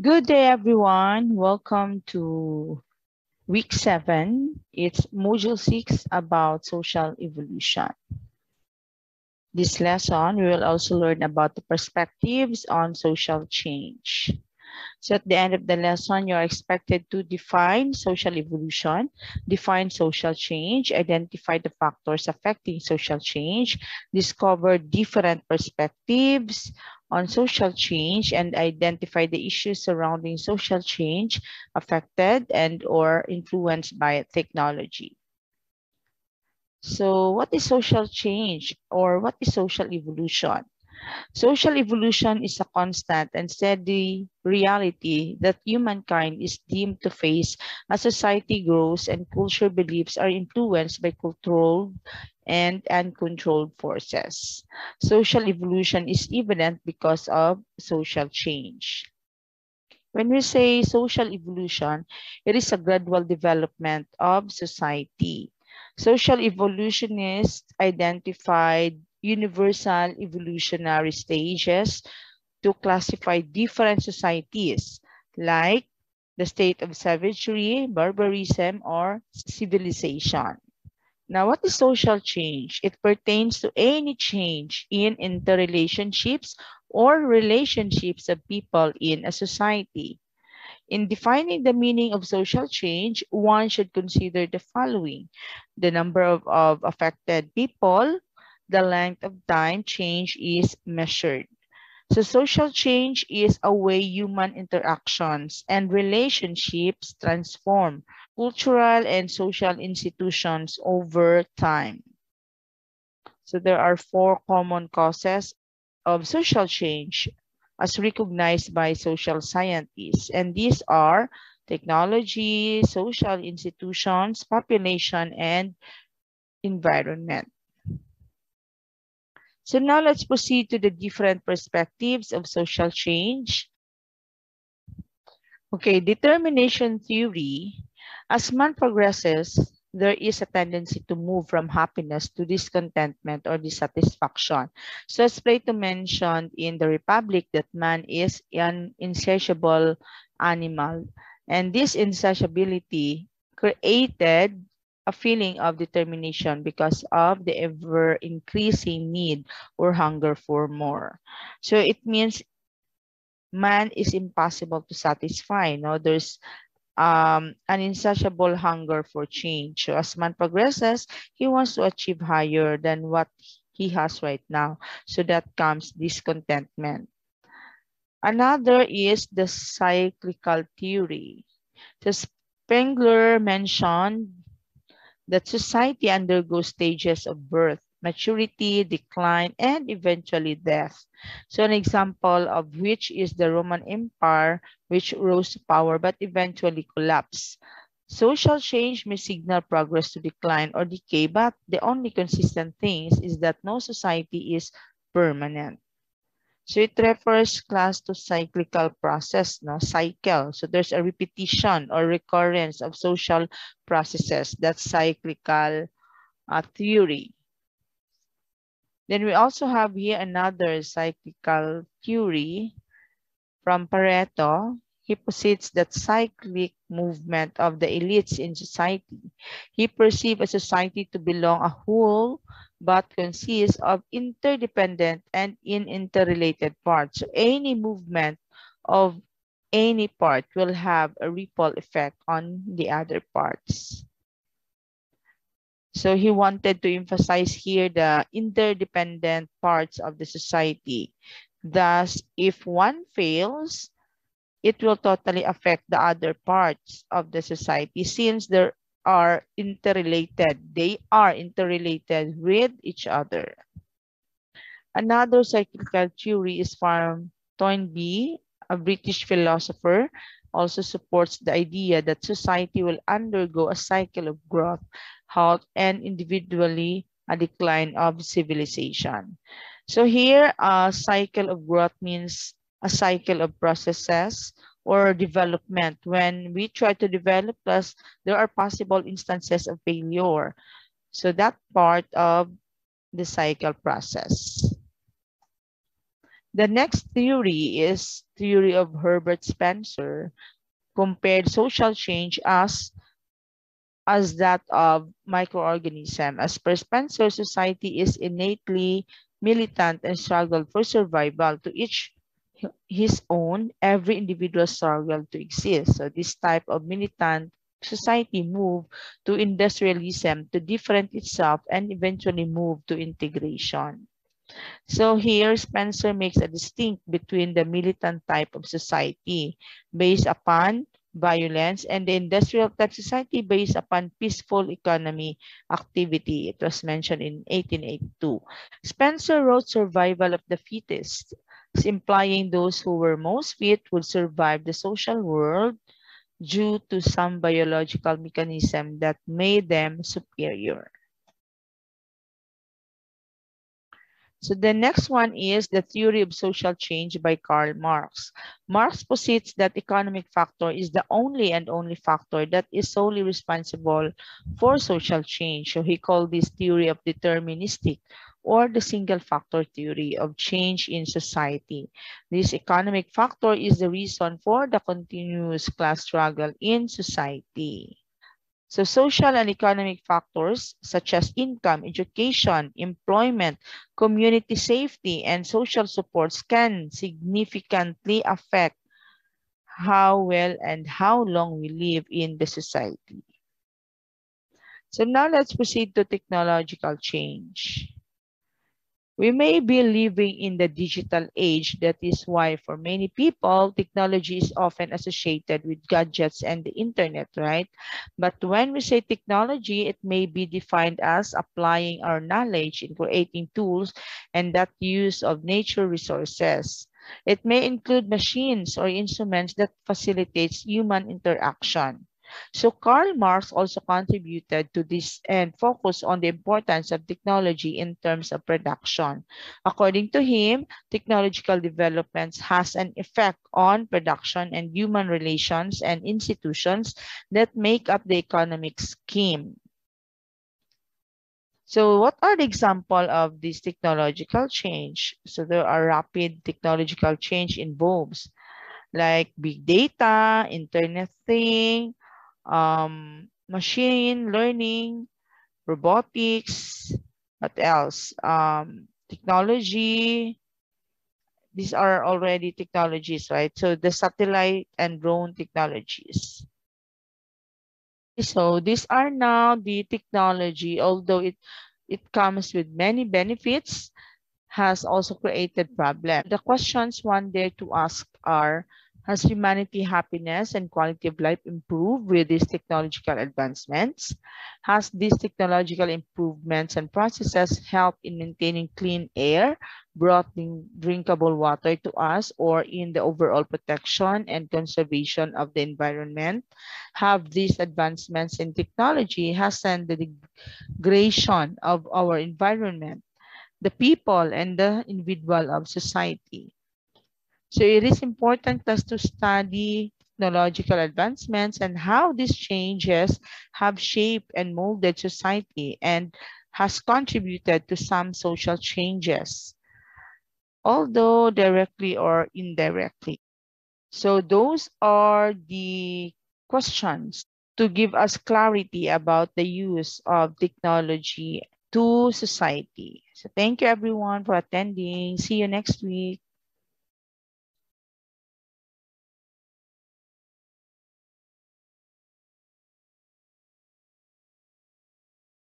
Good day, everyone. Welcome to week 7. It's module 6 about social evolution. This lesson, we will also learn about the perspectives on social change. So at the end of the lesson, you are expected to define social evolution, define social change, identify the factors affecting social change, discover different perspectives on social change, and identify the issues surrounding social change affected and or influenced by technology. So what is social change or what is social evolution? Social evolution is a constant and steady reality that humankind is deemed to face as society grows and cultural beliefs are influenced by controlled and uncontrolled forces. Social evolution is evident because of social change. When we say social evolution, it is a gradual development of society. Social evolutionists identified universal evolutionary stages to classify different societies, like the state of savagery, barbarism, or civilization. Now, what is social change? It pertains to any change in interrelationships or relationships of people in a society. In defining the meaning of social change, one should consider the following: the number of affected people, the length of time change is measured. So social change is a way human interactions and relationships transform cultural and social institutions over time. So there are 4 common causes of social change as recognized by social scientists, and these are technology, social institutions, population, and environment. So now let's proceed to the different perspectives of social change. Okay, determination theory. As man progresses, there is a tendency to move from happiness to discontentment or dissatisfaction. So as Plato mentioned in the Republic that man is an insatiable animal. And this insatiability created a feeling of determination because of the ever-increasing need or hunger for more. So it means man is impossible to satisfy. No, there's an insatiable hunger for change. So as man progresses, he wants to achieve higher than what he has right now. So that comes discontentment. Another is the cyclical theory. So Spengler mentioned that society undergoes stages of birth, maturity, decline, and eventually death. So an example of which is the Roman Empire, which rose to power but eventually collapsed. Social change may signal progress to decline or decay, but the only consistent thing is that no society is permanent. So it refers class to cyclical process, no cycle. So there's a repetition or recurrence of social processes. That's cyclical theory. Then we also have here another cyclical theory from Pareto. He posits that cyclic movement of the elites in society. He perceived a society to belong a whole but consists of interdependent and interrelated parts. So any movement of any part will have a ripple effect on the other parts. So he wanted to emphasize here the interdependent parts of the society. Thus, if one fails, it will totally affect the other parts of the society since they are interrelated. They are interrelated with each other. Another cyclical theory is from Toynbee, a British philosopher, also supports the idea that society will undergo a cycle of growth, health, and individually a decline of civilization. So here, a cycle of growth means a cycle of processes or development. When we try to develop, plus there are possible instances of failure. So that part of the cycle process. The next theory is theory of Herbert Spencer compared social change as that of microorganism. As per Spencer, society is innately militant and struggle for survival. To each his own, every individual struggle to exist. So this type of militant society moved to industrialism to different itself and eventually move to integration. So here, Spencer makes a distinct between the militant type of society based upon violence and the industrial type society based upon peaceful economy activity. It was mentioned in 1882. Spencer wrote Survival of the Fittest, implying those who were most fit would survive the social world due to some biological mechanism that made them superior. So the next one is the theory of social change by Karl Marx. Marx posits that economic factor is the only factor that is solely responsible for social change. So he called this theory of deterministic or the single factor theory of change in society. This economic factor is the reason for the continuous class struggle in society. So social and economic factors such as income, education, employment, community safety, and social supports can significantly affect how well and how long we live in the society. So now let's proceed to technological change. We may be living in the digital age. That is why for many people, technology is often associated with gadgets and the internet, right? But when we say technology, it may be defined as applying our knowledge in creating tools and that use of nature resources. It may include machines or instruments that facilitates human interaction. So Karl Marx also contributed to this and focused on the importance of technology in terms of production. According to him, technological developments has an effect on production and human relations and institutions that make up the economic scheme. So what are the example of this technological change? So there are rapid technological change involves like big data, internet thing, machine learning, robotics, what else? Technology. These are already technologies, right? So the satellite and drone technologies. So these are now the technology, although it comes with many benefits, has also created problems. The questions one dare to ask are, has humanity happiness and quality of life improved with these technological advancements? Has these technological improvements and processes helped in maintaining clean air, brought drinkable water to us, or in the overall protection and conservation of the environment? Have these advancements in technology hastened the degradation of our environment, the people, and the individual of society? So it is important for us to study technological advancements and how these changes have shaped and molded society and has contributed to some social changes, although directly or indirectly. So those are the questions to give us clarity about the use of technology to society. So thank you everyone for attending. See you next week.